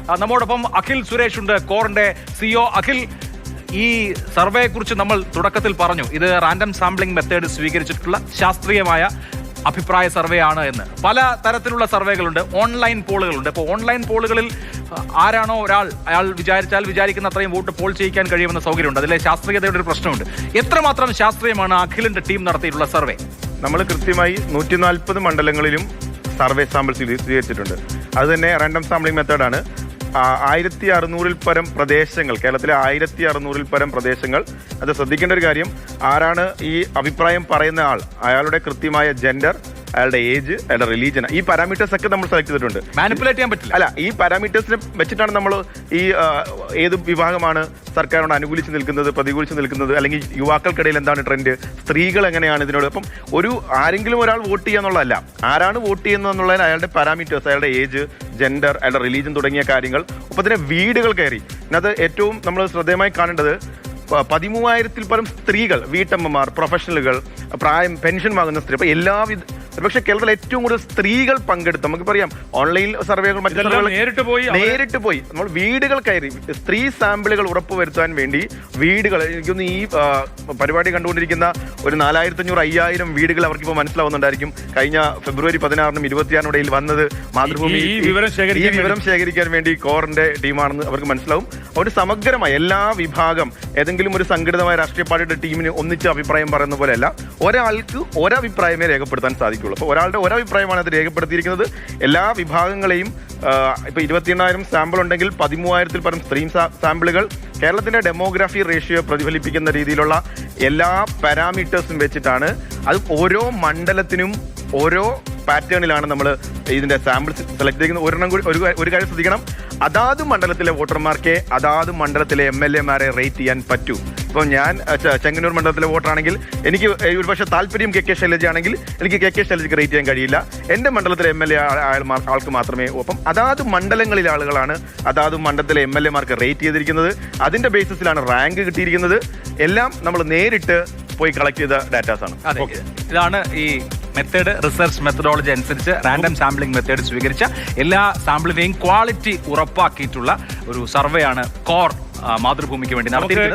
നമ്മോടൊപ്പം അഖിൽ സുരേഷ് ഉണ്ട്, കോറിന്റെ സിഇഒ. അഖിൽ, ഈ സർവേയെ കുറിച്ച് നമ്മൾ തുടക്കത്തിൽ പറഞ്ഞു, ഇത് റാൻഡം സാമ്പിളിംഗ് മെത്തേഡ് സ്വീകരിച്ചിട്ടുള്ള ശാസ്ത്രീയമായ അഭിപ്രായ സർവേ ആണ് എന്ന്. പല തരത്തിലുള്ള സർവേകളുണ്ട്, ഓൺലൈൻ പോളുകളുണ്ട്. ഇപ്പോൾ ഓൺലൈൻ പോളുകളിൽ ആരാണോ അയാൾ വിചാരിക്കുന്ന അത്രയും വോട്ട് പോൾ ചെയ്യിക്കാൻ കഴിയുമെന്ന സൗകര്യമുണ്ട്. അതിലെ ശാസ്ത്രീയതയുടെ ഒരു പ്രശ്നമുണ്ട്. എത്രമാത്രം ശാസ്ത്രീയമാണ് അഖിലിന്റെ ടീം നടത്തിയിട്ടുള്ള സർവേ? നമ്മൾ കൃത്യമായി 140 മണ്ഡലങ്ങളിലും സർവേ സാമ്പിൾ സ്വീകരിച്ചിട്ടുണ്ട്. അത് തന്നെ റാൻഡം സാമ്പിളിംഗ് മെത്തേഡാണ്. 1600-ൽ പരം പ്രദേശങ്ങൾ, കേരളത്തിലെ 1600-ൽ പരം പ്രദേശങ്ങൾ. അത് ശ്രദ്ധിക്കേണ്ട ഒരു കാര്യം, ആരാണ് ഈ അഭിപ്രായം പറയുന്ന ആൾ, അയാളുടെ കൃത്യമായ ജെൻഡർ, അയാളുടെ ഏജ്, അയാളുടെ റിലീജിയൻ, ഈ പാരാമീറ്റേഴ്സ് ഒക്കെ നമ്മൾ സെലക്ട് ചെയ്തിട്ടുണ്ട്. മാനിപ്പുലേറ്റ് ചെയ്യാൻ പറ്റില്ല. അല്ല, ഈ പാരാമീറ്റേഴ്സിനെ വെച്ചിട്ടാണ് നമ്മൾ ഈ ഏത് വിഭാഗമാണ് സർക്കാരിനോട് അനുകൂലിച്ച് നിൽക്കുന്നത്, പ്രതികൂലിച്ച് നിൽക്കുന്നത്, അല്ലെങ്കിൽ യുവാക്കൾക്കിടയിൽ എന്താണ് ട്രെൻഡ്, സ്ത്രീകൾ എങ്ങനെയാണ് ഇതിനോട്. അപ്പം ആരെങ്കിലും ഒരാൾ വോട്ട് ചെയ്യാന്നുള്ളതല്ല, ആരാണ് വോട്ട് ചെയ്യുന്നത് എന്നുള്ളതിന് അയാളുടെ പാരാമീറ്റേഴ്സ്, അയാളുടെ ഏജ്, ജെൻഡർ, അയാളുടെ റിലീജിയൻ തുടങ്ങിയ കാര്യങ്ങൾ. ഒപ്പം തന്നെ വീടുകൾ കയറി, അത് ഏറ്റവും നമ്മൾ ശ്രദ്ധേയമായി കാണേണ്ടത്, 13,000-ൽ പരം സ്ത്രീകൾ, വീട്ടമ്മമാർ, പ്രൊഫഷണലുകൾ, പ്രായം പെൻഷൻ വാങ്ങുന്ന സ്ത്രീ, അപ്പൊ എല്ലാവിധ, പക്ഷെ കേരളത്തിൽ ഏറ്റവും കൂടുതൽ സ്ത്രീകൾ പങ്കെടുത്ത്, നമുക്ക് പറയാം ഓൺലൈൻ സർവേകൾ, മറ്റു സർവേകൾ നേരിട്ട് പോയി നമ്മൾ വീടുകൾ കയറി സ്ത്രീ സാമ്പിളുകൾ ഉറപ്പുവരുത്താൻ വേണ്ടി വീടുകൾ, എനിക്കൊന്ന് ഈ പരിപാടി കണ്ടുകൊണ്ടിരിക്കുന്ന ഒരു 4,500-5,000 വീടുകൾ അവർക്കിപ്പോൾ മനസ്സിലാവുന്നുണ്ടായിരിക്കും. കഴിഞ്ഞ ഫെബ്രുവരി 16-നും 26-നും ഇടയിൽ വന്നത് മാതൃഭൂമി ഈ വിവരം ശേഖരിക്കാൻ വേണ്ടി കോറിന്റെ ടീമാണെന്ന് അവർക്ക് മനസ്സിലാവും. ഒരു സമഗ്രമായ എല്ലാ വിഭാഗം, ഏതെങ്കിലും ഒരു സംഘടിതമായ രാഷ്ട്രീയ പാർട്ടിയുടെ ടീമിന് ഒന്നിച്ച് അഭിപ്രായം പറയുന്ന പോലെയല്ല, ഒരാൾക്ക് ഒരഭിപ്രായമേ രേഖപ്പെടുത്താൻ സാധിക്കും. അപ്പോൾ ഒരാളുടെ ഒരഭിപ്രായമാണ് അത് രേഖപ്പെടുത്തിയിരിക്കുന്നത്. എല്ലാ വിഭാഗങ്ങളെയും ഇപ്പൊ 28,000 സാമ്പിൾ ഉണ്ടെങ്കിൽ 13,000-ൽ പരം സ്ത്രീ സാമ്പിളുകൾ കേരളത്തിന്റെ ഡെമോഗ്രാഫി റേഷ്യോ പ്രതിഫലിപ്പിക്കുന്ന രീതിയിലുള്ള എല്ലാ പാരാമീറ്റേഴ്സും വെച്ചിട്ടാണ്. അത് ഓരോ മണ്ഡലത്തിനും ഓരോ പാറ്റേണിലാണ് നമ്മൾ ഇതിന്റെ സാമ്പിൾ സെലക്ട് ചെയ്യുന്നത്. ഒരെണ്ണം കൂടി ഒരു കാര്യം ശ്രദ്ധിക്കണം, അതാത് മണ്ഡലത്തിലെ വോട്ടർമാർക്ക് അതാത് മണ്ഡലത്തിലെ MLA-മാരെ റേറ്റ് ചെയ്യാൻ പറ്റൂ. ഇപ്പം ഞാൻ ചെങ്ങന്നൂർ മണ്ഡലത്തിലെ വോട്ടറാണെങ്കിൽ എനിക്ക് ഒരുപക്ഷെ താല്പര്യം KK ശൈലജയാണെങ്കിൽ എനിക്ക് KK ശൈലജയ്ക്ക് റേറ്റ് ചെയ്യാൻ കഴിയില്ല. എൻ്റെ മണ്ഡലത്തിലെ MLA ആൾക്ക് മാത്രമേ. അപ്പം അതാത് മണ്ഡലങ്ങളിലെ ആളുകളാണ് അതാത് മണ്ഡലത്തിലെ MLA-മാർക്ക് റേറ്റ് ചെയ്തിരിക്കുന്നത്. അതിന്റെ ബേസിസിലാണ് റാങ്ക് കിട്ടിയിരിക്കുന്നത്. എല്ലാം നമ്മൾ നേരിട്ട് പോയി കളക്ട് ചെയ്ത ഡാറ്റാസ് ആണ്. ഇതാണ് ഈ മെത്തേഡ്, റിസർച്ച് മെത്തഡോളജി അനുസരിച്ച് റാൻഡം സാമ്പിളിംഗ് മെത്തേഡ് സ്വീകരിച്ച എല്ലാ സാമ്പിളിന്റെയും ക്വാളിറ്റി ഉറപ്പാക്കിയിട്ടുള്ള ഒരു സർവേ ആണ് കോർ മാതൃഭൂമിക്ക് വേണ്ടി നടത്തിയിരിക്കുന്നത്.